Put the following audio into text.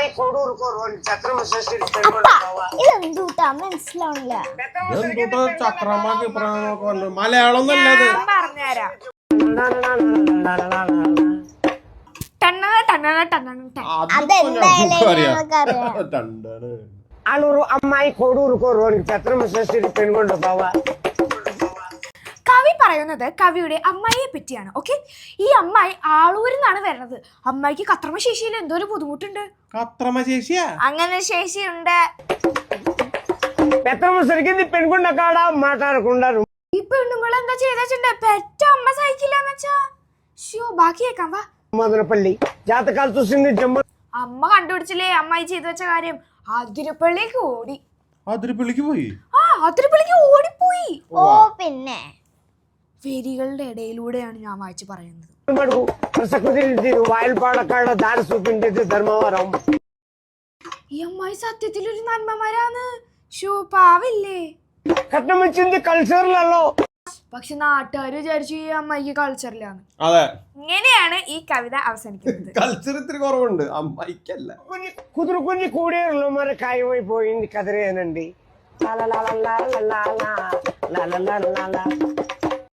അമ്മായി കോടൂർക്ക് ചക്രം ഇതെന്തൂട്ടാ മനസ്സിലാവണില്ല. ചക്രമാക്കി മലയാളം നല്ലത് പറഞ്ഞുതരാം. ആളൂರು അമ്മായി കോടൂർക്ക് ചക്രം പെൺകൊണ്ട് പോവാ. കവി പറയുന്നത് കവിയുടെ അമ്മായിയെ പറ്റിയാണ്. ഓക്കെ, ഈ അമ്മായി ആളൂരിൽ നിന്നാണ് വരുന്നത്. അമ്മായിക്ക് കത്രമ ശേഷിയിൽ എന്തോ ഒരു ബുദ്ധിമുട്ടുണ്ട്. കത്രമശേഷിയാ? അങ്ങനെ ശേഷിയുണ്ട്. പെൺകൊണ്ടൊക്കെ മാറ്റാറുണ്ടായിരുന്നു. ഈ പെണ്ണുങ്ങൾ എന്താ ചെയ്തിട്ടുണ്ട്? പെറ്റ അമ്മ സഹിക്കില്ലെന്ന് വെച്ചാ. ബാക്കി കേൾക്കാം വാ. മദനപ്പള്ളി ജാതകാലത്ത് അമ്മ കണ്ടുപിടിച്ചില്ലേ അമ്മായി ചെയ്തു വെച്ച കാര്യം? അതിരപ്പള്ളിക്ക് ഓടി. അതിരപ്പള്ളിക്ക് പോയി? ആ, അതിരപ്പള്ളിക്ക് ഓടിപ്പോയി. ഓ പിന്നെ വേരികളുടെ ഇടയിലൂടെയാണ് ഞാൻ വായിച്ചു പറയുന്നത്. വായൽപ്പാടക്കാട് ദാരസൂപ്പിന്റെ ധർമ്മവരം. ഈ അമ്മായി സത്യത്തിൽ ഒരു നന്മമാരാണ്. പാവില്ലേ? കട്ടം വെച്ചിന്റെ കൾച്ചറിലല്ലോ. പക്ഷെ നാട്ടുകാർ വിചാരിച്ചു ഈ അമ്മായിക്ക് കൾച്ചറിലാണ്. അതെ, ഇങ്ങനെയാണ് ഈ കവിത അവസാനിക്കുന്നത്. കൾച്ചർ ഇത്തിരി കുറവുണ്ട്, അമ്മായിക്കല്ല. കുതിരക്കുഞ്ഞി കൂടിയുള്ളമാരെ കായമായി പോയി കതിരേനുണ്ട്.